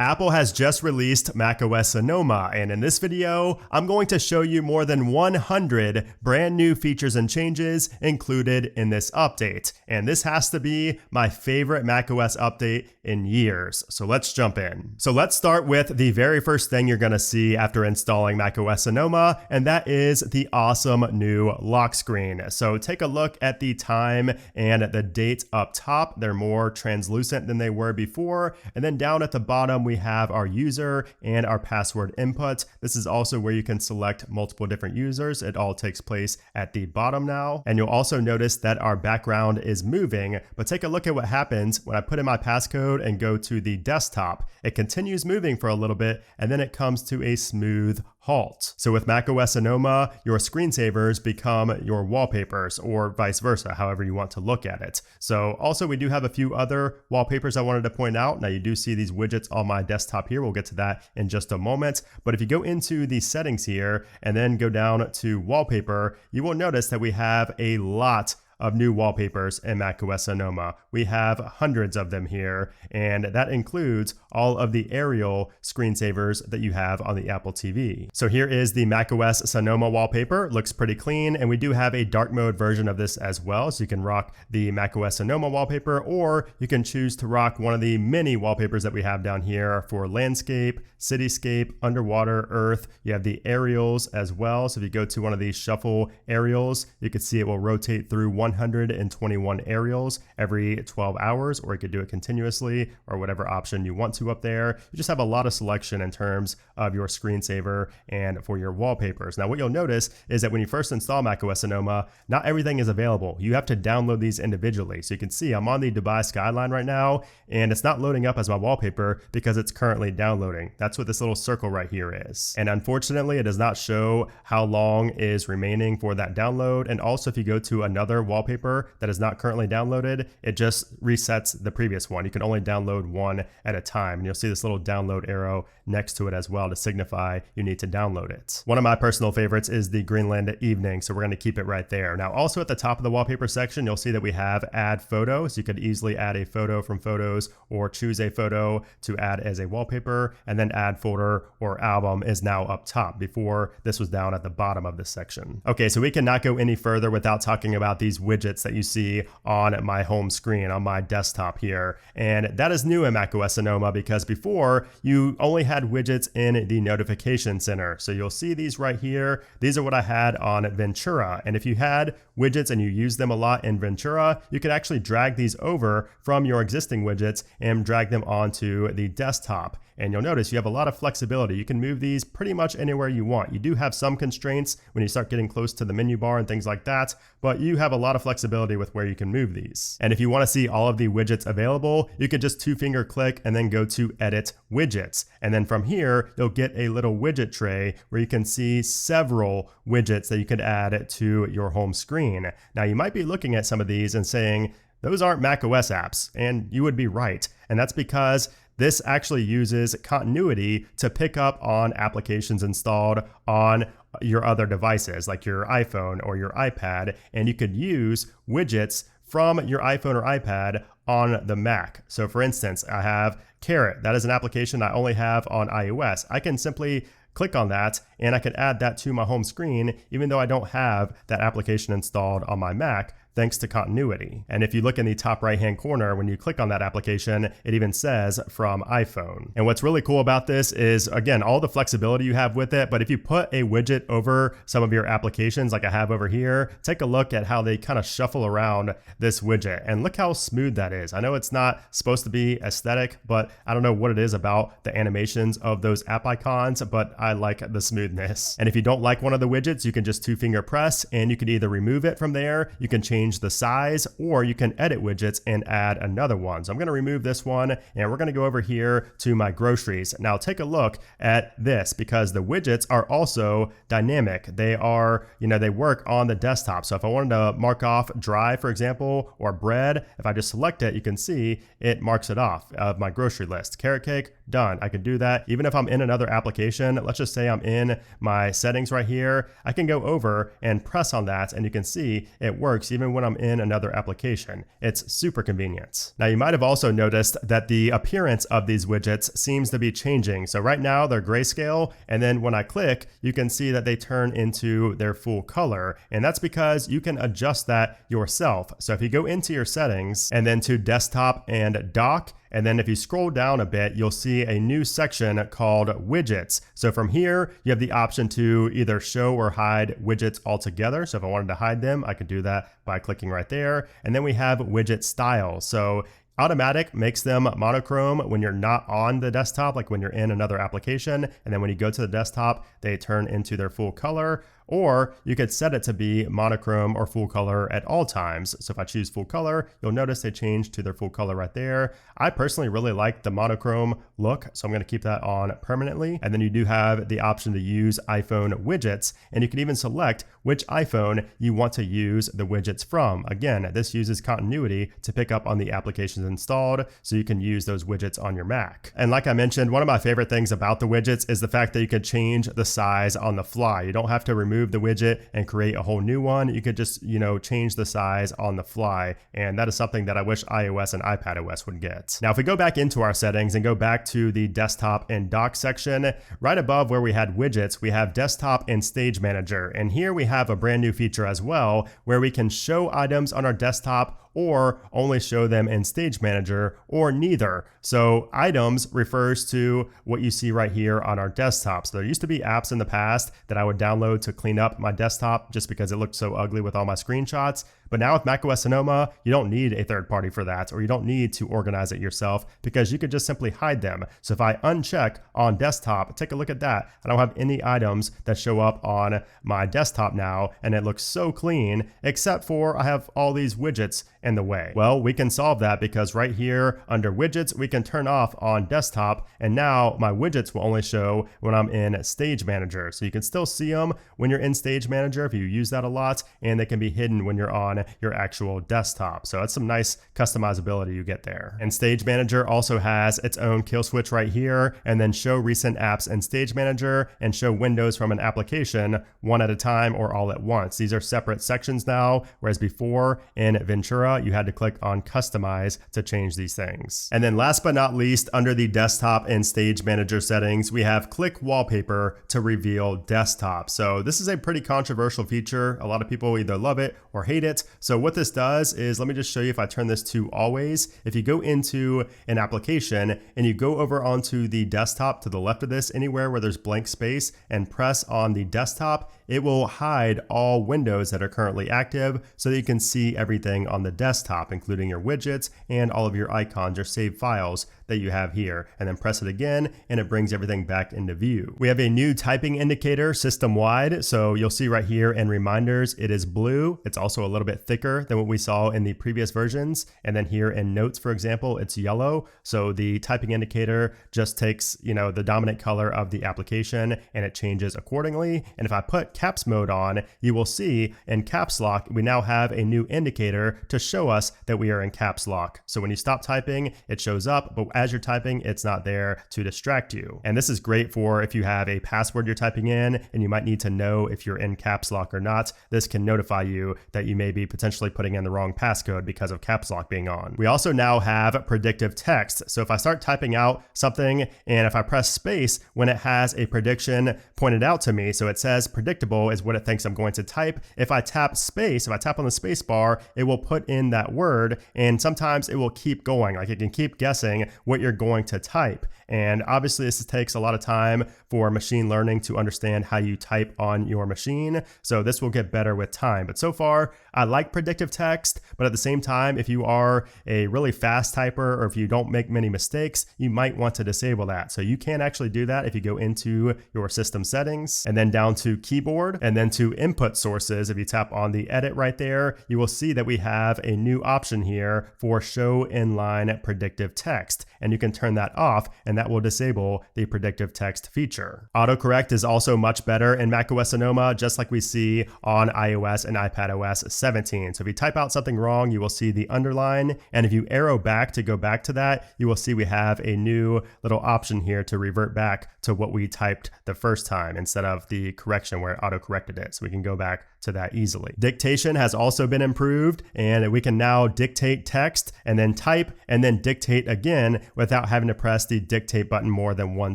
Apple has just released macOS Sonoma, and in this video, I'm going to show you more than 100 brand new features and changes included in this update. And this has to be my favorite macOS update in years. So let's jump in. So let's start with the very first thing you're gonna see after installing macOS Sonoma, and that is the awesome new lock screen. So take a look at the time and the date up top. They're more translucent than they were before. And then down at the bottom, we have our user and our password input. This is also where you can select multiple different users. It all takes place at the bottom now. And you'll also notice that our background is moving, but take a look at what happens when I put in my passcode and go to the desktop. It continues moving for a little bit, and then it comes to a smooth halt. So with macOS Sonoma, your screensavers become your wallpapers, or vice versa, however you want to look at it. So also we do have a few other wallpapers I wanted to point out. Now you do see these widgets on my desktop here. We'll get to that in just a moment. But if you go into the settings here and then go down to wallpaper, you will notice that we have a lot of new wallpapers in macOS Sonoma. We have hundreds of them here, and that includes all of the aerial screensavers that you have on the Apple TV. So here is the macOS Sonoma wallpaper. It looks pretty clean, and we do have a dark mode version of this as well, so you can rock the macOS Sonoma wallpaper, or you can choose to rock one of the many wallpapers that we have down here for landscape, cityscape, underwater, earth. You have the aerials as well. So if you go to one of these shuffle aerials, you can see it will rotate through 121 aerials every 12 hours, or you could do it continuously, or whatever option you want to up there. You just have a lot of selection in terms of your screensaver and for your wallpapers. Now what you'll notice is that when you first install macOS Sonoma, not everything is available. You have to download these individually. So you can see I'm on the Dubai skyline right now, and it's not loading up as my wallpaper because it's currently downloading. That's what this little circle right here is. And unfortunately, it does not show how long is remaining for that download. And also if you go to another wallpaper that is not currently downloaded, it just resets the previous one. You can only download one at a time. And you'll see this little download arrow next to it as well to signify you need to download it. One of my personal favorites is the Greenland evening, so we're going to keep it right there. Now also at the top of the wallpaper section, you'll see that we have add photos. You could easily add a photo from photos, or choose a photo to add as a wallpaper, and then add folder or album is now up top. Before, this was down at the bottom of this section. Okay, so we cannot go any further without talking about these widgets that you see on my home screen on my desktop here. And that is new in macOS Sonoma, because before you only had widgets in the notification center. So you'll see these right here. These are what I had on Ventura. And if you had widgets and you use them a lot in Ventura, you could actually drag these over from your existing widgets and drag them onto the desktop. And you'll notice you have a lot of flexibility. You can move these pretty much anywhere you want. You do have some constraints when you start getting close to the menu bar and things like that, but you have a lot of flexibility with where you can move these. And if you want to see all of the widgets available, you could just two-finger click and then go to Edit Widgets. And then from here, you'll get a little widget tray where you can see several widgets that you could add to your home screen. Now you might be looking at some of these and saying, those aren't macOS apps, and you would be right. And that's because this actually uses continuity to pick up on applications installed on your other devices, like your iPhone or your iPad, and you could use widgets from your iPhone or iPad on the Mac. So for instance, I have Carrot. That is an application I only have on iOS. I can simply click on that and I can add that to my home screen, even though I don't have that application installed on my Mac, thanks to continuity. And if you look in the top right hand corner, when you click on that application, it even says from iPhone. And what's really cool about this is, again, all the flexibility you have with it, but if you put a widget over some of your applications like I have over here, take a look at how they kind of shuffle around this widget, and look how smooth that is. I know it's not supposed to be aesthetic, but I don't know what it is about the animations of those app icons, but I like the smoothness. And if you don't like one of the widgets, you can just two-finger press, and you can either remove it from there, you can change the size, or you can edit widgets and add another one. So I'm going to remove this one, and we're going to go over here to my groceries. Now take a look at this, because the widgets are also dynamic. They are, they work on the desktop. So if I wanted to mark off dry, for example, or bread, if I just select it, you can see it marks it off of my grocery list. Carrot cake, done. I can do that. Even if I'm in another application, let's just say I'm in my settings right here, I can go over and press on that, and you can see it works even when I'm in another application. It's super convenient. Now you might have also noticed that the appearance of these widgets seems to be changing. So right now they're grayscale, and then when I click, you can see that they turn into their full color. And that's because you can adjust that yourself. So if you go into your settings and then to desktop and dock, and then if you scroll down a bit, you'll see a new section called widgets. So from here, you have the option to either show or hide widgets altogether. So if I wanted to hide them, I could do that by clicking right there. And then we have widget style. So automatic makes them monochrome when you're not on the desktop, like when you're in another application. And then when you go to the desktop, they turn into their full color. Or you could set it to be monochrome or full color at all times. So if I choose full color, you'll notice they change to their full color right there. I personally really like the monochrome look, so I'm going to keep that on permanently. And then you do have the option to use iPhone widgets, and you can even select which iPhone you want to use the widgets from. Again, this uses continuity to pick up on the applications installed, so you can use those widgets on your Mac. And like I mentioned, one of my favorite things about the widgets is the fact that you can change the size on the fly. You don't have to remove the widget and create a whole new one. You could just, change the size on the fly. And that is something that I wish iOS and iPadOS would get. Now, if we go back into our settings and go back to the desktop and dock section, right above where we had widgets, we have desktop and stage manager. And here we have a brand new feature as well, where we can show items on our desktop or only show them in Stage Manager, or neither. So items refers to what you see right here on our desktop. So there used to be apps in the past that I would download to clean up my desktop just because it looked so ugly with all my screenshots. But now with macOS Sonoma, you don't need a third party for that, or you don't need to organize it yourself because you could just simply hide them. So if I uncheck on desktop, take a look at that. I don't have any items that show up on my desktop now, and it looks so clean, except for I have all these widgets in the way. Well, we can solve that because right here under widgets, we can turn off on desktop, and now my widgets will only show when I'm in Stage Manager. So you can still see them when you're in Stage Manager if you use that a lot, and they can be hidden when you're on your actual desktop. So that's some nice customizability you get there. And Stage Manager also has its own kill switch right here, and then show recent apps in Stage Manager and show windows from an application one at a time or all at once. These are separate sections now, whereas before in Ventura, you had to click on customize to change these things. And then last but not least, under the desktop and Stage Manager settings, we have click wallpaper to reveal desktop. So this is a pretty controversial feature. A lot of people either love it or hate it. So what this does is, let me just show you if I turn this to always. If you go into an application and you go over onto the desktop to the left of this, anywhere where there's blank space, and press on the desktop, it will hide all windows that are currently active so that you can see everything on the desktop, including your widgets and all of your icons or saved files that you have here. And then press it again and it brings everything back into view. We have a new typing indicator system-wide. So you'll see right here in reminders, it is blue. It's also a little bit thicker than what we saw in the previous versions. And then here in notes, for example, it's yellow. So the typing indicator just takes, the dominant color of the application and it changes accordingly. And if I put caps mode on, you will see in caps lock, we now have a new indicator to show us that we are in caps lock. So when you stop typing, it shows up, but as you're typing, it's not there to distract you. And this is great for if you have a password you're typing in and you might need to know if you're in caps lock or not. This can notify you that you may be potentially putting in the wrong passcode because of caps lock being on. We also now have predictive text. So if I start typing out something and if I press space when it has a prediction pointed out to me, so it says predictable is what it thinks I'm going to type. If I tap space, if I tap on the space bar, it will put in that word, and sometimes it will keep going. Like it can keep guessing what you're going to type. And obviously this takes a lot of time for machine learning to understand how you type on your machine. So this will get better with time. But so far, I like predictive text, but at the same time, if you are a really fast typer or if you don't make many mistakes, you might want to disable that. So you can actually do that if you go into your system settings and then down to keyboard and then to input sources. If you tap on the edit right there, you will see that we have a new option here for show inline predictive text. and you can turn that off, and that will disable the predictive text feature. Autocorrect is also much better in macOS Sonoma, just like we see on iOS and iPadOS 17. So if you type out something wrong, you will see the underline, and if you arrow back to go back to that, you will see we have a new little option here to revert back to what we typed the first time instead of the correction where it auto-corrected it. So we can go back to that easily. Dictation has also been improved, and we can now dictate text and then type and then dictate again without having to press the dictate button more than one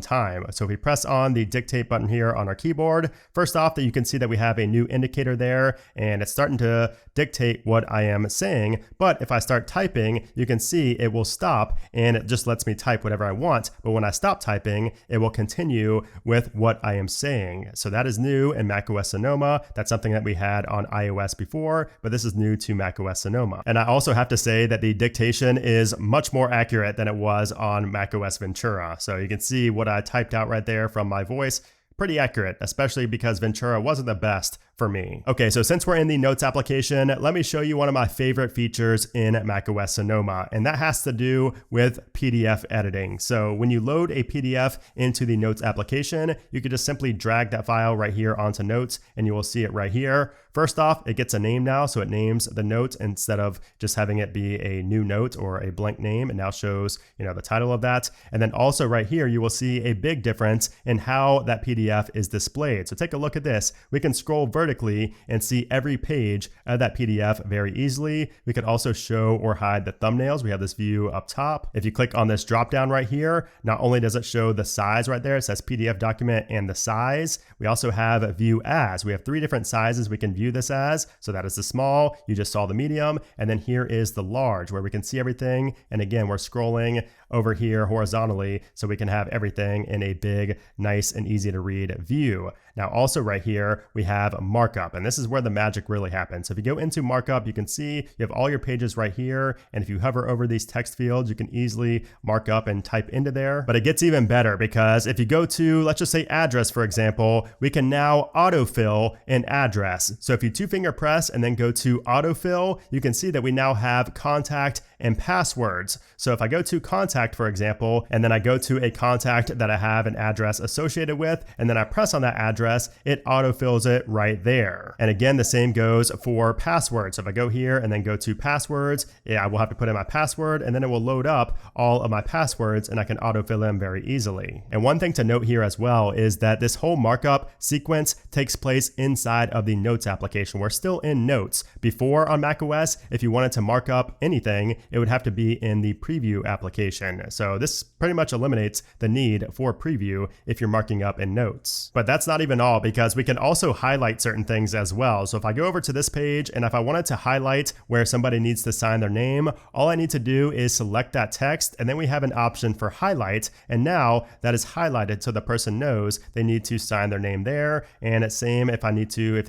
time. So if we press on the dictate button here on our keyboard, first off, that you can see that we have a new indicator there, and it's starting to dictate what I am saying. But if I start typing, you can see it will stop, and it just lets me type whatever I want. But when I stop typing, it will continue with what I am saying. So that is new in macOS Sonoma. That's something that we had on iOS before, but this is new to macOS Sonoma. And I also have to say that the dictation is much more accurate than it was on macOS Ventura. So you can see what I typed out right there from my voice. Pretty accurate, especially because Ventura wasn't the best for me. Okay, so since we're in the Notes application, let me show you one of my favorite features in macOS Sonoma, and that has to do with PDF editing. So when you load a PDF into the Notes application, you can just simply drag that file right here onto Notes, and you will see it right here. First off, it gets a name now, so it names the note instead of just having it be a new note or a blank name. It now shows, the title of that. And then also right here, you will see a big difference in how that PDF is displayed. So take a look at this. We can scroll vertically and see every page of that PDF very easily. We can also show or hide the thumbnails. We have this view up top. If you click on this drop down right here, not only does it show the size right there, it says PDF document and the size. We also have view as. We have 3 different sizes we can view this as. So that is the small, you just saw the medium, and then here is the large where we can see everything. And again, we're scrolling over here horizontally so we can have everything in a big, nice and easy to read view. Now also right here, we have markup, and this is where the magic really happens. So if you go into markup, you can see you have all your pages right here. And if you hover over these text fields, you can easily mark up and type into there. But it gets even better because if you go to, let's just say address, for example, we can now autofill an address. So if you 2-finger press and then go to autofill, you can see that we now have contact and passwords. So if I go to contact, for example, and then I go to a contact that I have an address associated with, and then I press on that address, it autofills it right there. And again, the same goes for passwords. So if I go here and then go to passwords, I will have to put in my password, and then it will load up all of my passwords, and I can autofill them very easily. And one thing to note here as well is that this whole markup sequence takes place inside of the Notes application. We're still in Notes. Before on macOS, if you wanted to mark up anything, it would have to be in the preview application. So this pretty much eliminates the need for preview if you're marking up in Notes. But that's not even all, because we can also highlight certain things as well. So if I go over to this page and if I wanted to highlight where somebody needs to sign their name, all I need to do is select that text, and then we have an option for highlight. And now that is highlighted so the person knows they need to sign their name there. And it's same if they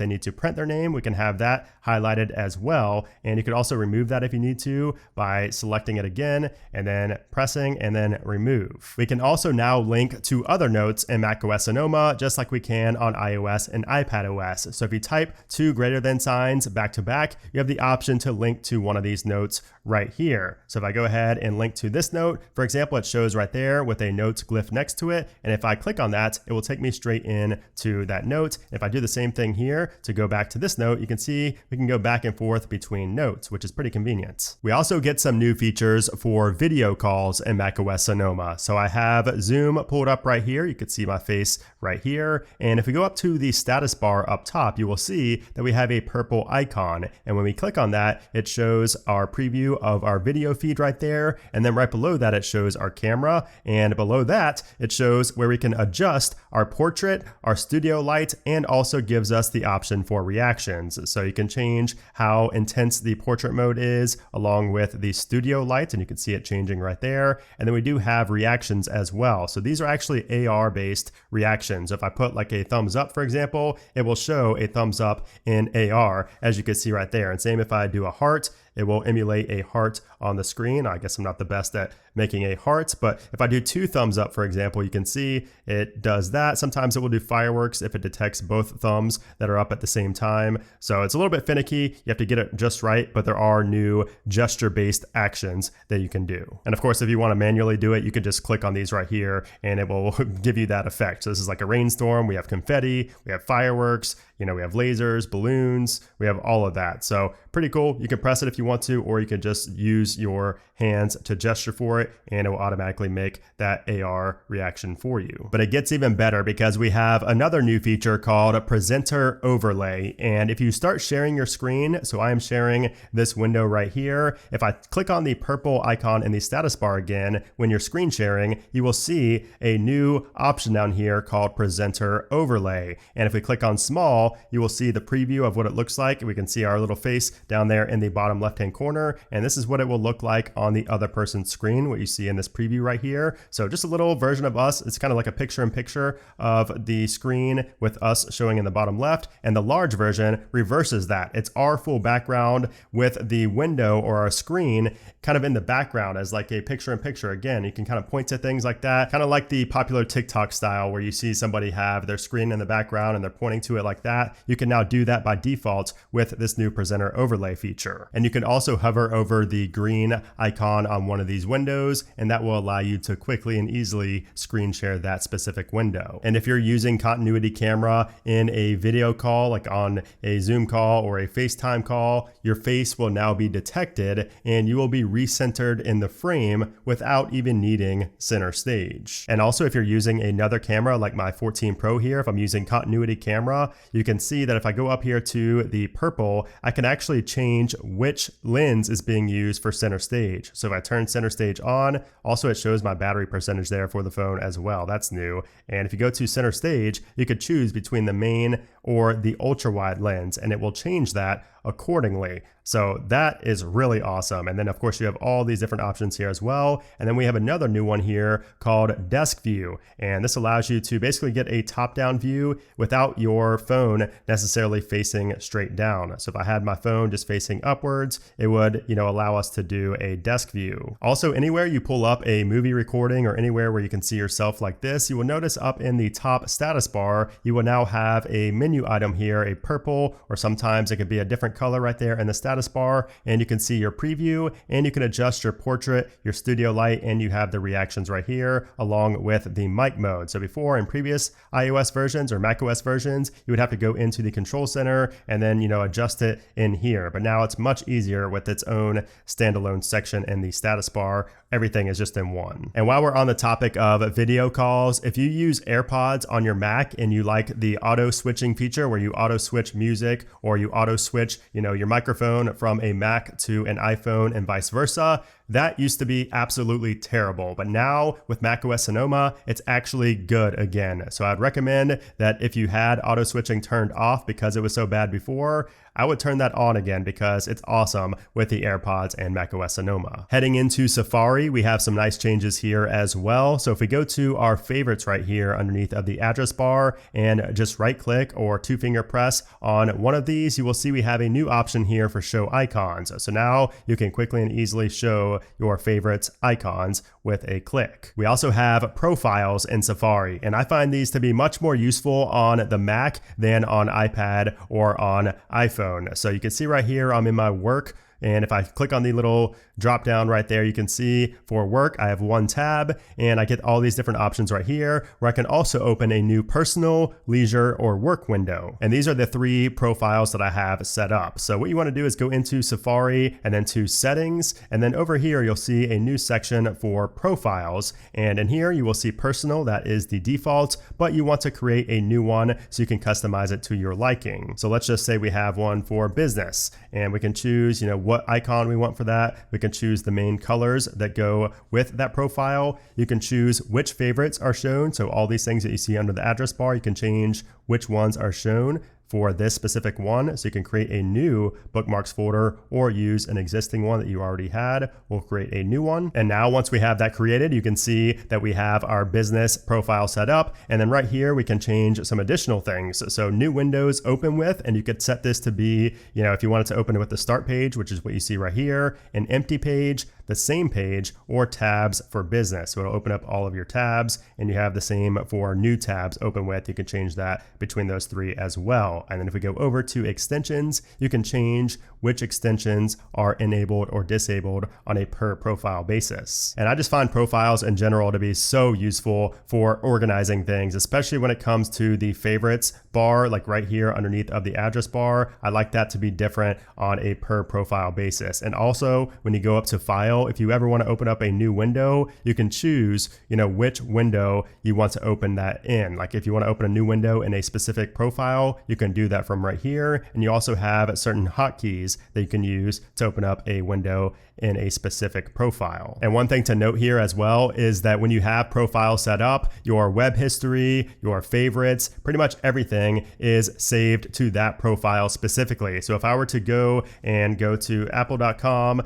need to print their name, we can have that highlighted as well. And you could also remove that if you need to by selecting it again and then pressing and then remove. We can also now link to other notes in macOS Sonoma, just like we can on iOS and iPadOS. So if you type 2 greater than signs back to back, you have the option to link to one of these notes right here. So if I go ahead and link to this note, for example, it shows right there with a notes glyph next to it. And if I click on that, it will take me straight in to that note. If I do the same thing here to go back to this note, you can see we can go back and forth between notes, which is pretty convenient. We also get some new features for video calls in macOS Sonoma. So I have Zoom pulled up right here. You can see my face right here. And if we go up to the status bar up top, you will see that we have a purple icon. And when we click on that, it shows our preview of our video feed right there. And then right below that, it shows our camera. And below that, it shows where we can adjust our portrait, our studio light, and also gives us the option for reactions. So you can change how intense the portrait mode is along with the studio light, and you can see it changing right there. And then we do have reactions as well. So these are actually AR based reactions. If I put like a thumbs up, for example, it will show a thumbs up in AR, as you can see right there. And same if I do a heart, it will emulate a heart on the screen. I guess I'm not the best at making a heart, but if I do 2 thumbs up, for example, you can see it does that. Sometimes it will do fireworks if it detects both thumbs that are up at the same time. So it's a little bit finicky. You have to get it just right, but there are new gesture-based actions that you can do. And of course, if you want to manually do it, you can just click on these right here and it will give you that effect. So this is like a rainstorm. We have confetti, we have fireworks, we have lasers, balloons, we have all of that. So pretty cool. You can press it if you want to, or you can just use your hands to gesture for it and it will automatically make that AR reaction for you. But it gets even better because we have another new feature called a presenter overlay. And if you start sharing your screen, so I am sharing this window right here. If I click on the purple icon in the status bar again, when you're screen sharing, you will see a new option down here called presenter overlay. And if we click on small, you will see the preview of what it looks like. We can see our little face down there in the bottom left-hand corner. And this is what it will look like on the other person's screen, what you see in this preview right here. So just a little version of us. It's kind of like a picture-in-picture of the screen with us showing in the bottom left. And the large version reverses that. It's our full background with the window or our screen kind of in the background as like a picture-in-picture. Again, you can kind of point to things like that, kind of like the popular TikTok style where you see somebody have their screen in the background and they're pointing to it like that. You can now do that by default with this new presenter overlay feature. And you can also hover over the green icon on one of these windows, and that will allow you to quickly and easily screen share that specific window. And if you're using continuity camera in a video call, like on a Zoom call or a FaceTime call, your face will now be detected and you will be recentered in the frame without even needing center stage. And also if you're using another camera like my 14 Pro here, if I'm using continuity camera, you can see that if I go up here to the purple, I can actually change which lens is being used for center stage. So if I turn center stage on, also it shows my battery percentage there for the phone as well. That's new. And if you go to center stage, you could choose between the main or the ultra wide lens, and it will change that accordingly. So that is really awesome. And then of course you have all these different options here as well. And then we have another new one here called desk view. And this allows you to basically get a top-down view without your phone necessarily facing straight down. So if I had my phone just facing upwards, it would, allow us to do a desk view. Also, anywhere you pull up a movie recording or anywhere where you can see yourself like this, you will notice up in the top status bar, you will now have a menu item here, a purple, or sometimes it could be a different color right there in the status bar, and you can see your preview and you can adjust your portrait, your studio light, and you have the reactions right here along with the mic mode. So before, in previous iOS versions or macOS versions, you would have to go into the control center and then adjust it in here, but now it's much easier with its own standalone section in the status bar. Everything is just in one. And while we're on the topic of video calls, if you use AirPods on your Mac and you like the auto switching feature where you auto switch music or you auto switch, your microphone from a Mac to an iPhone and vice versa, that used to be absolutely terrible. But now with macOS Sonoma, it's actually good again. So I'd recommend that if you had auto switching turned off because it was so bad before, I would turn that on again because it's awesome with the AirPods and macOS Sonoma. Heading into Safari, we have some nice changes here as well. So if we go to our favorites right here underneath of the address bar and just right click or 2-finger press on one of these, you will see we have a new option here for show icons. So now you can quickly and easily show your favorites icons with a click. We also have profiles in Safari, and I find these to be much more useful on the Mac than on iPad or on iPhone. So you can see right here, I'm in my work. And if I click on the little drop down right there, you can see for work, I have one tab and I get all these different options right here where I can also open a new personal, leisure, or work window. And these are the 3 profiles that I have set up. So what you want to do is go into Safari and then to settings. And then over here, you'll see a new section for profiles. And in here, you will see personal, that is the default, but you want to create a new one so you can customize it to your liking. So let's just say we have one for business and we can choose, what icon we want for that. We can choose the main colors that go with that profile. You can choose which favorites are shown. So all these things that you see under the address bar, you can change which ones are shown. for this specific one. So you can create a new bookmarks folder or use an existing one that you already had. We'll create a new one. And now once we have that created, you can see that we have our business profile set up. And then right here, we can change some additional things. So new windows open with, and you could set this to be, if you wanted to open it with the start page, which is what you see right here, an empty page, the same page, or tabs for business. So it'll open up all of your tabs, and you have the same for new tabs open with. You can change that between those three as well. And then if we go over to extensions, you can change which extensions are enabled or disabled on a per profile basis. And I just find profiles in general to be so useful for organizing things, especially when it comes to the favorites bar, like right here underneath of the address bar. I like that to be different on a per profile basis. And also when you go up to file, if you ever want to open up a new window, you can choose, which window you want to open that in. Like if you want to open a new window in a specific profile, you can do that from right here. And you also have certain hotkeys that you can use to open up a window in a specific profile. And one thing to note here as well is that when you have profiles set up, your web history, your favorites, pretty much everything is saved to that profile specifically. So if I were to go to apple.com/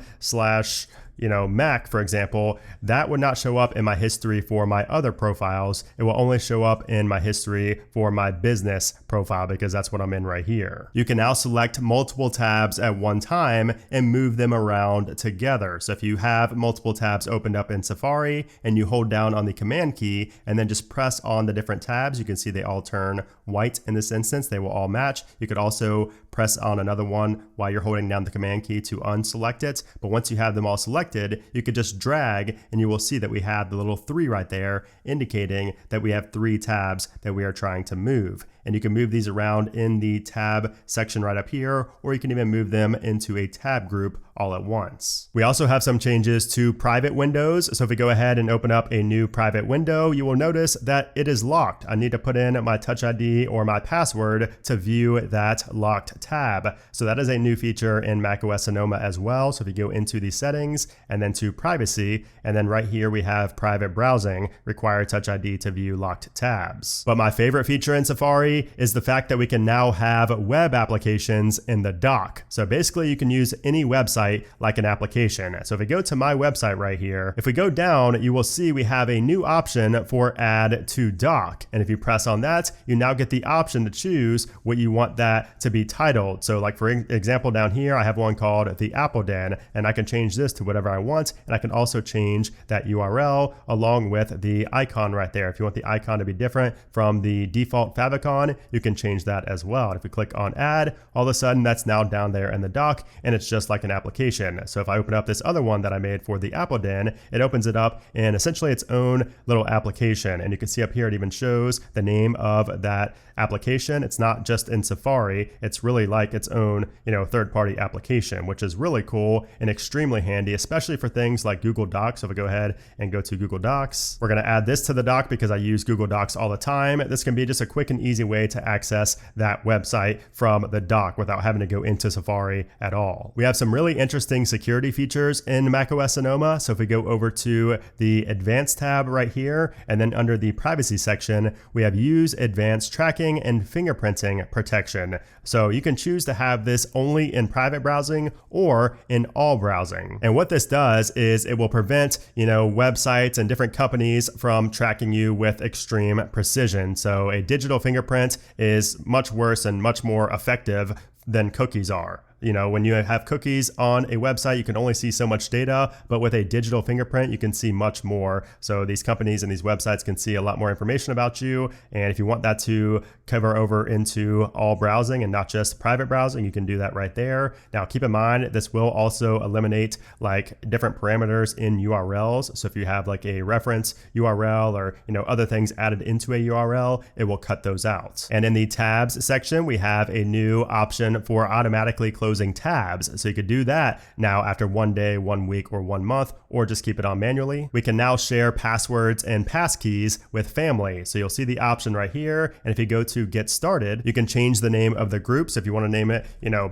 Mac, for example, that would not show up in my history for my other profiles. It will only show up in my history for my business profile because that's what I'm in right here. You can now select multiple tabs at one time and move them around together. So if you have multiple tabs opened up in Safari and you hold down on the command key and then just press on the different tabs, you can see they all turn white in this instance. They will all match. You could also press on another one while you're holding down the command key to unselect it. But once you have them all selected, you could just drag and you will see that we have the little 3 right there indicating that we have 3 tabs that we are trying to move. And you can move these around in the tab section right up here, or you can even move them into a tab group all at once. We also have some changes to private windows. So if we go ahead and open up a new private window, you will notice that it is locked. I need to put in my Touch ID or my password to view that locked tab. So that is a new feature in macOS Sonoma as well. So if you go into the settings and then to privacy, and then right here we have private browsing, require Touch ID to view locked tabs. But my favorite feature in Safari is the fact that we can now have web applications in the dock. So basically you can use any website like an application. So if we go to my website right here, if we go down, you will see we have a new option for add to dock. And if you press on that, you now get the option to choose what you want that to be titled. So like for example, down here, I have one called the Apple Den, and I can change this to whatever I want. And I can also change that URL along with the icon right there. If you want the icon to be different from the default favicon, you can change that as well. And if we click on add, all of a sudden that's now down there in the dock, and it's just like an application. So if I open up this other one that I made for the Apple Den, it opens it up in essentially its own little application. And you can see up here, it even shows the name of that application. It's not just in Safari, it's really like its own, third-party application, which is really cool and extremely handy, especially for things like Google Docs. So if we go ahead and go to Google Docs, we're going to add this to the dock because I use Google Docs all the time. This can be just a quick and easy way to access that website from the dock without having to go into Safari at all. We have some really interesting security features in macOS Sonoma. So if we go over to the Advanced tab right here, and then under the Privacy section, we have Use Advanced Tracking and Fingerprinting Protection. So you can choose to have this only in private browsing or in all browsing. And what this does is it will prevent, websites and different companies from tracking you with extreme precision. So a digital fingerprint is much worse and much more effective than cookies are. When you have cookies on a website, you can only see so much data, but with a digital fingerprint, you can see much more. So these companies and these websites can see a lot more information about you. And if you want that to cover over into all browsing and not just private browsing, you can do that right there. Now, keep in mind, this will also eliminate like different parameters in URLs. So if you have like a reference URL or, other things added into a URL, it will cut those out. And in the tabs section, we have a new option option for automatically closing tabs. So you could do that now after 1 day, 1 week, or 1 month, or just keep it on manually. We can now share passwords and passkeys with family. So you'll see the option right here. And if you go to get started, you can change the name of the group. So if you want to name it,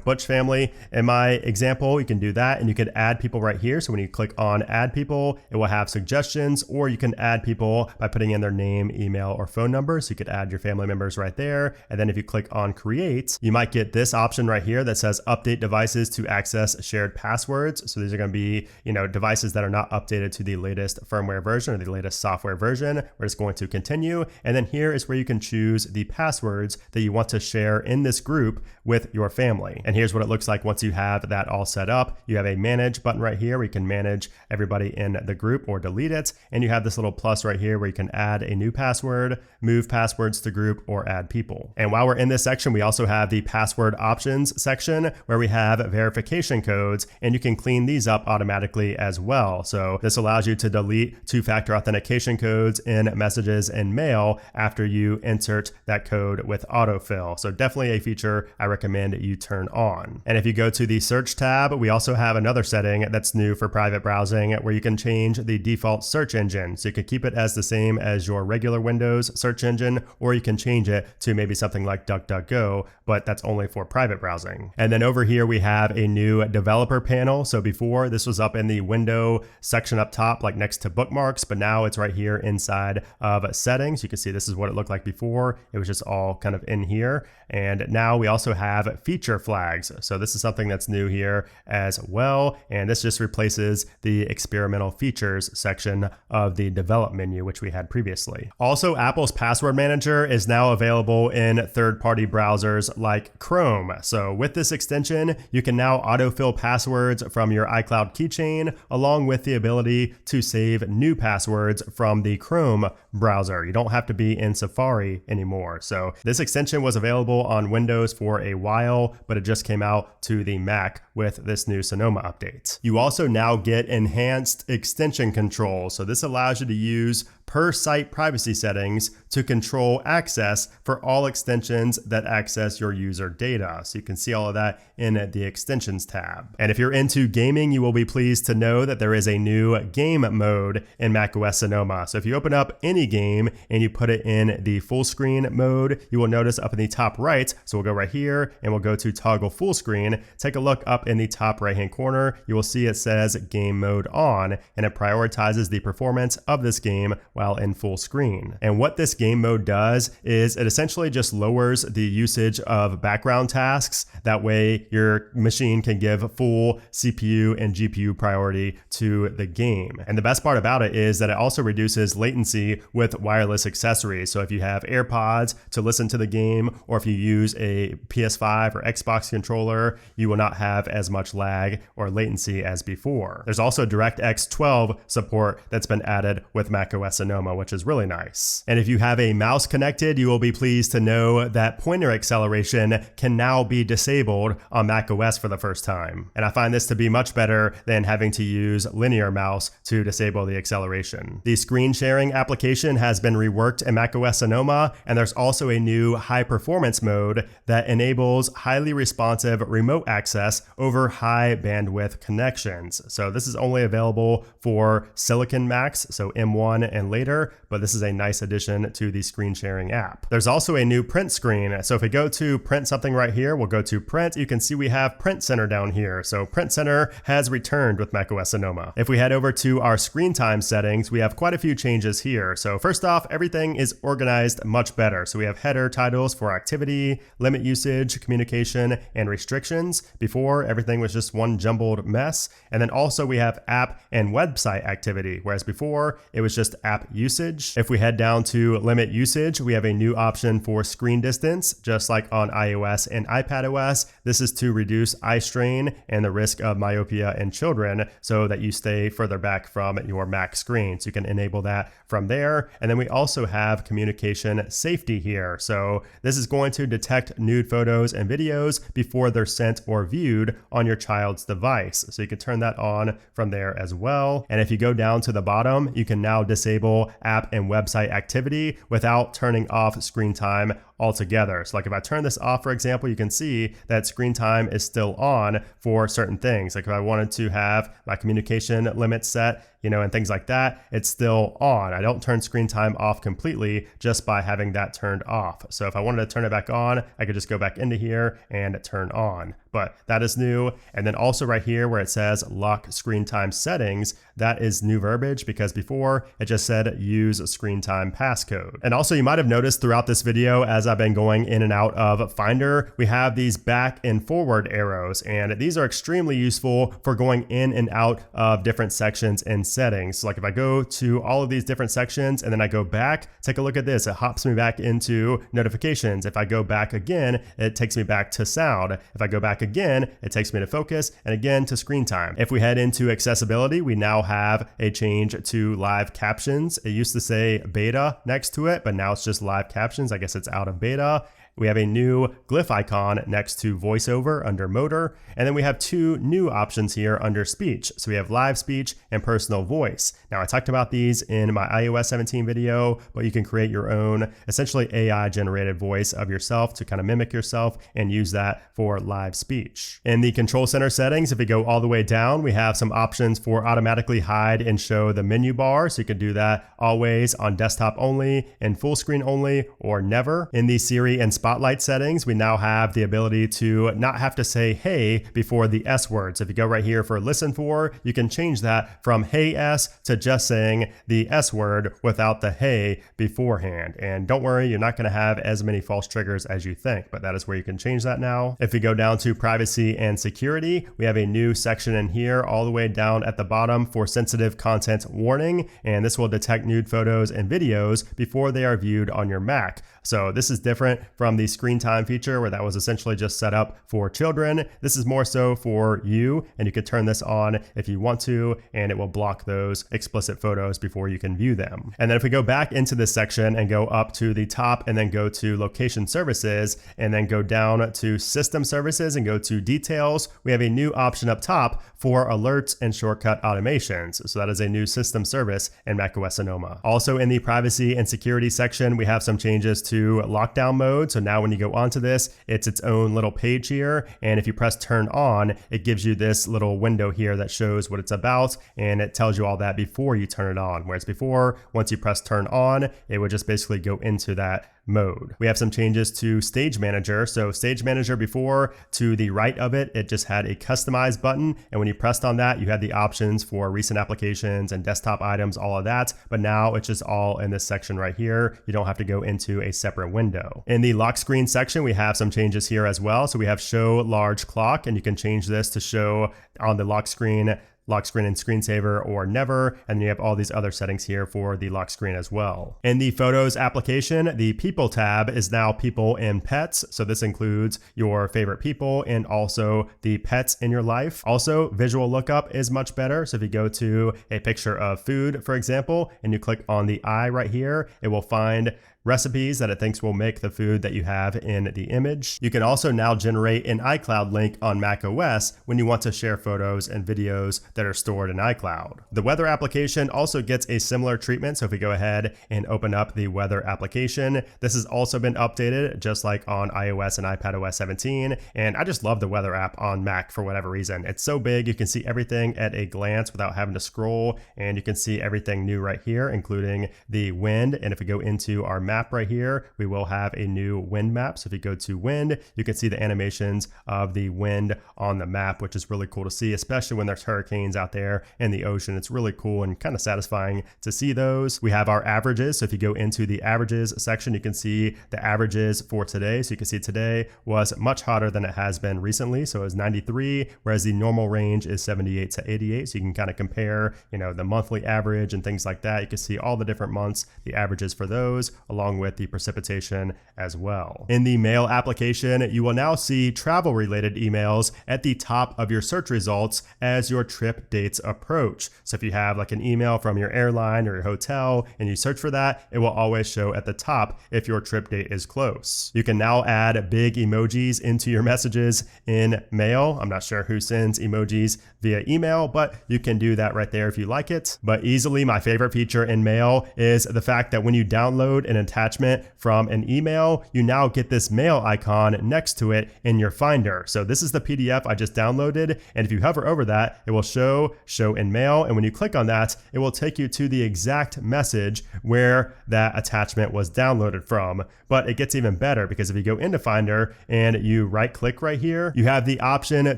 Butch family, in my example, you can do that, and you could add people right here. So when you click on add people, it will have suggestions, or you can add people by putting in their name, email, or phone number. So you could add your family members right there. And then if you click on create, you might get this option right here that says update devices to access shared passwords. So these are going to be, devices that are not updated to the latest firmware version or the latest software version. We're just going to continue. And then here is where you can choose the passwords that you want to share in this group with your family. And here's what it looks like once you have that all set up. You have a manage button right here where you can manage everybody in the group or delete it. And you have this little plus right here where you can add a new password, move passwords to group, or add people. And while we're in this section, we also have the password options section where we have verification codes, and you can clean these up automatically as well. So this allows you to delete two-factor authentication codes in messages and mail after you insert that code with autofill. So definitely a feature I recommend you turn on. And if you go to the search tab, we also have another setting that's new for private browsing where you can change the default search engine. So you could keep it as the same as your regular Windows search engine, or you can change it to maybe something like DuckDuckGo, but that's only for private browsing. And then over here, we have a new developer panel. So before, this was up in the window section up top, like next to bookmarks, but now it's right here inside of settings. You can see this is what it looked like before. It was just all kind of in here. And now we also have feature flags. So this is something that's new here as well. And this just replaces the experimental features section of the develop menu, which we had previously. Also, Apple's password manager is now available in third-party browsers like Chrome. So with this extension, you can now autofill passwords from your iCloud keychain, along with the ability to save new passwords from the Chrome browser. You don't have to be in Safari anymore. So this extension was available on Windows for a while, but it just came out to the Mac with this new Sonoma update. You also now get enhanced extension control. So this allows you to use per site privacy settings to control access for all extensions that access your user data. So you can see all of that in the extensions tab. And if you're into gaming, you will be pleased to know that there is a new game mode in macOS Sonoma. So if you open up any game and you put it in the full screen mode, you will notice up in the top right, so we'll go right here and we'll go to toggle full screen. Take a look up in the top right hand corner. You will see it says game mode on, and it prioritizes the performance of this game while in full screen. And what this game mode does is it essentially just lowers the usage of background tasks. That way your machine can give full CPU and GPU priority to the game. And the best part about it is that it also reduces latency with wireless accessories. So if you have AirPods to listen to the game, or if you use a PS5 or Xbox controller, you will not have as much lag or latency as before. There's also DirectX 12 support that's been added with macOS Sonoma, which is really nice. And if you have a mouse connected, you will be pleased to know that pointer acceleration can now be disabled on macOS for the first time. And I find this to be much better than having to use linear mouse to disable the acceleration. The screen sharing application has been reworked in macOS Sonoma, and there's also a new high performance mode that enables highly responsive remote access over high bandwidth connections. So this is only available for Silicon Macs, so M1 and later, but this is a nice addition to the screen sharing app. There's also a new print screen. So if we go to print something right here, we'll go to print. You can see we have Print Center down here. So Print Center has returned with macOS Sonoma. If we head over to our screen time settings, we have quite a few changes here. So first off, everything is organized much better. So we have header titles for activity, limit usage, communication, and restrictions. Before, everything was just one jumbled mess. And then also we have app and website activity, whereas before it was just app usage. If we head down to limit usage, we have a new option for screen distance, just like on iOS and iPadOS. This is to reduce eye strain and the risk of myopia in children so that you stay further back from your Mac screen. So you can enable that from there. And then we also have communication safety here. So this is going to detect nude photos and videos before they're sent or viewed on your child's device. So you can turn that on from there as well. And if you go down to the bottom, you can now disable app and website activity without turning off screen time altogether. So like if I turn this off, for example, you can see that screen time is still on for certain things. Like if I wanted to have my communication limit set, and things like that, it's still on. I don't turn screen time off completely just by having that turned off. So if I wanted to turn it back on, I could just go back into here and turn on. But that is new. And then also right here where it says lock screen time settings, that is new verbiage because before it just said use screen time passcode. And also you might have noticed throughout this video as I've been going in and out of Finder, we have these back and forward arrows, and these are extremely useful for going in and out of different sections and settings. So like if I go to all of these different sections and then I go back, take a look at this. It hops me back into notifications. If I go back again, it takes me back to sound. If I go back again, it takes me to focus and again to screen time. If we head into accessibility, we now have a change to live captions. It used to say beta next to it, but now it's just live captions. I guess it's out of beta. We have a new glyph icon next to voiceover under motor. And then we have two new options here under speech. So we have live speech and personal voice. Now I talked about these in my iOS 17 video, but you can create your own essentially AI generated voice of yourself to kind of mimic yourself and use that for live speech. In the control center settings, if we go all the way down, we have some options for automatically hide and show the menu bar. So you can do that always on desktop only, in full screen only, or never. In the Siri and Spotlight settings, we now have the ability to not have to say hey before the S word. So if you go right here for listen for, you can change that from hey S to just saying the S word without the hey beforehand. And don't worry, you're not going to have as many false triggers as you think, but that is where you can change that now. If we go down to privacy and security, we have a new section in here all the way down at the bottom for sensitive content warning, and this will detect nude photos and videos before they are viewed on your Mac. So this is different from the screen time feature where that was essentially just set up for children. This is more so for you, and you can turn this on if you want to, and it will block those explicit photos before you can view them. And then if we go back into this section and go up to the top and then go to location services and then go down to system services and go to details, we have a new option up top for alerts and shortcut automations. So that is a new system service in macOS Sonoma. Also in the privacy and security section, we have some changes to lockdown mode. So now when you go onto this, it's its own little page here. And if you press turn on, it gives you this little window here that shows what it's about. And it tells you all that before you turn it on. Whereas before, once you press turn on, it would just basically go into that mode. We have some changes to Stage Manager. So Stage Manager before, to the right of it, it just had a customize button. And when you pressed on that, you had the options for recent applications and desktop items, all of that. But now it's just all in this section right here. You don't have to go into a separate window. In the lock screen section, we have some changes here as well. So we have show large clock, and you can change this to show on the lock screen and screensaver or never, and then you have all these other settings here for the lock screen as well. In the Photos application, the People tab is now People and Pets, so this includes your favorite people and also the pets in your life. Also, visual lookup is much better, so if you go to a picture of food, for example, and you click on the eye right here, it will find recipes that it thinks will make the food that you have in the image. You can also now generate an iCloud link on macOS when you want to share photos and videos that are stored in iCloud. The weather application also gets a similar treatment. So if we go ahead and open up the weather application, this has also been updated just like on iOS and iPadOS 17. And I just love the weather app on Mac for whatever reason. It's so big, you can see everything at a glance without having to scroll, and you can see everything new right here, including the wind. And if we go into our map right here, we will have a new wind map. So if you go to wind, you can see the animations of the wind on the map, which is really cool to see, especially when there's hurricanes out there in the ocean. It's really cool and kind of satisfying to see those. We have our averages. So if you go into the averages section, you can see the averages for today. So you can see today was much hotter than it has been recently. So it was 93, whereas the normal range is 78 to 88. So you can kind of compare, the monthly average and things like that. You can see all the different months, the averages for those, along with the precipitation as well. In the mail application, you will now see travel related emails at the top of your search results as your trip dates approach. So if you have like an email from your airline or your hotel and you search for that, it will always show at the top if your trip date is close. You can now add big emojis into your messages in mail. I'm not sure who sends emojis via email, but you can do that right there if you like it. But easily my favorite feature in mail is the fact that when you download an attachment from an email, you now get this mail icon next to it in your Finder. So this is the PDF I just downloaded, and if you hover over that, it will show in mail, and when you click on that, it will take you to the exact message where that attachment was downloaded from. But it gets even better, because if you go into Finder and you right click right here, you have the option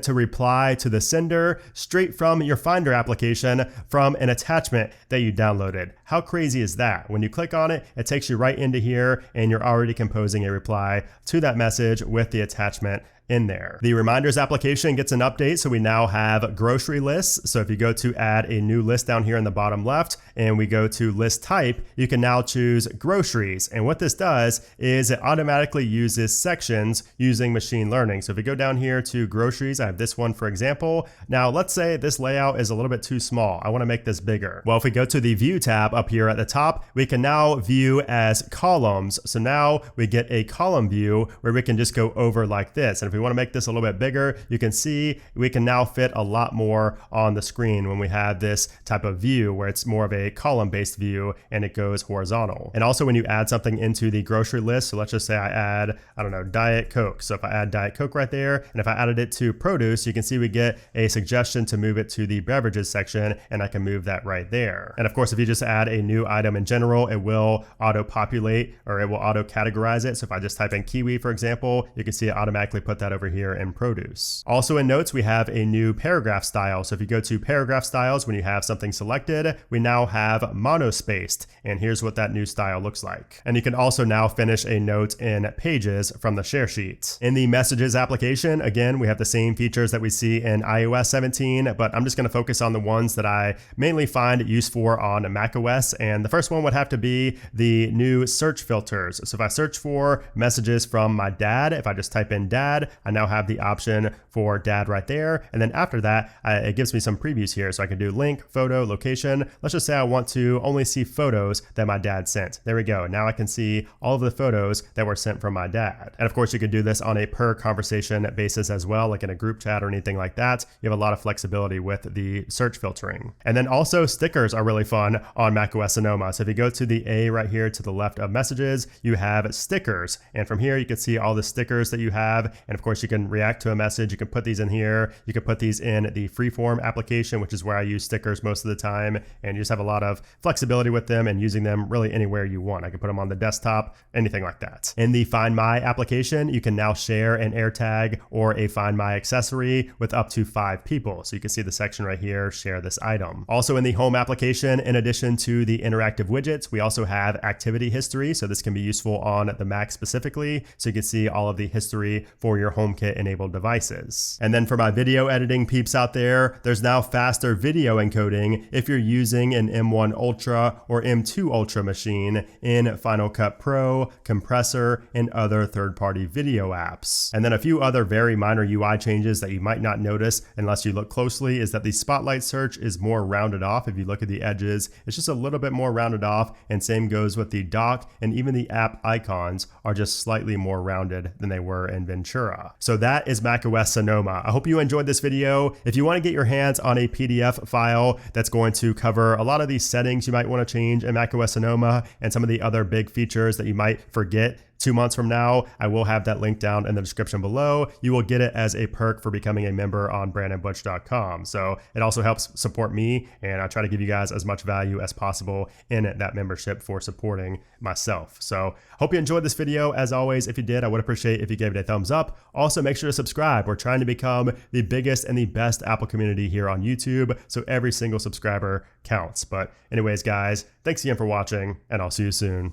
to reply to the sender straight from your Finder application from an attachment that you downloaded. How crazy is that? When you click on it, it takes you right into here and you're already composing a reply to that message with the attachment in there. The reminders application gets an update, so we now have grocery lists. So if you go to add a new list down here in the bottom left and we go to list type, you can now choose groceries. And what this does is it automatically uses sections using machine learning. So if you go down here to groceries, I have this one for example. Now let's say this layout is a little bit too small. I want to make this bigger. Well, if we go to the view tab up here at the top, we can now view as columns. So now we get a column view where we can just go over like this. And if we want to make this a little bit bigger, you can see we can now fit a lot more on the screen when we have this type of view where it's more of a column-based view and it goes horizontal. And also when you add something into the grocery list, so let's just say I add, I don't know, Diet Coke. So if I add Diet Coke right there, and if I added it to produce, you can see we get a suggestion to move it to the beverages section, and I can move that right there. And of course, if you just add a new item in general, it will auto-populate, or it will auto-categorize it. So if I just type in kiwi, for example, you can see it automatically put that over here in produce. Also in notes, we have a new paragraph style. So if you go to paragraph styles, when you have something selected, we now have monospaced, and here's what that new style looks like. And you can also now finish a note in pages from the share sheet. In the messages application, again, we have the same features that we see in iOS 17, but I'm just going to focus on the ones that I mainly find use for on macOS. And the first one would have to be the new search filters. So if I search for messages from my dad, if I just type in dad, I now have the option for dad right there. And then after that, it gives me some previews here. So I can do link, photo, location. Let's just say I want to only see photos that my dad sent. There we go. Now I can see all of the photos that were sent from my dad. And of course, you could do this on a per conversation basis as well, like in a group chat or anything like that. You have a lot of flexibility with the search filtering. And then also stickers are really fun on macOS Sonoma. So if you go to the A right here to the left of messages, you have stickers. And from here, you can see all the stickers that you have. And of course, you can react to a message. You can put these in here. You can put these in the freeform application, which is where I use stickers most of the time. And you just have a lot of flexibility with them and using them really anywhere you want. I can put them on the desktop, anything like that. In the Find My application, you can now share an AirTag or a Find My accessory with up to 5 people. So you can see the section right here, share this item. Also in the Home application, in addition to the interactive widgets, we also have activity history. So this can be useful on the Mac specifically. So you can see all of the history for your HomeKit enabled devices. And then for my video editing peeps out there, there's now faster video encoding if you're using an M1 Ultra or M2 Ultra machine in Final Cut Pro, Compressor, and other third-party video apps. And then a few other very minor UI changes that you might not notice unless you look closely is that the Spotlight search is more rounded off. If you look at the edges, it's just a little bit more rounded off, and same goes with the dock, and even the app icons are just slightly more rounded than they were in Ventura. So that is macOS Sonoma. I hope you enjoyed this video. If you want to get your hands on a PDF file that's going to cover a lot of these settings you might want to change in macOS Sonoma and some of the other big features that you might forget 2 months from now, I will have that link down in the description below. You will get it as a perk for becoming a member on brandonbutch.com. So it also helps support me, and I try to give you guys as much value as possible in that membership for supporting myself. So hope you enjoyed this video. As always, if you did, I would appreciate if you gave it a thumbs up. Also, make sure to subscribe. We're trying to become the biggest and the best Apple community here on YouTube, so every single subscriber counts. But anyways, guys, thanks again for watching, and I'll see you soon.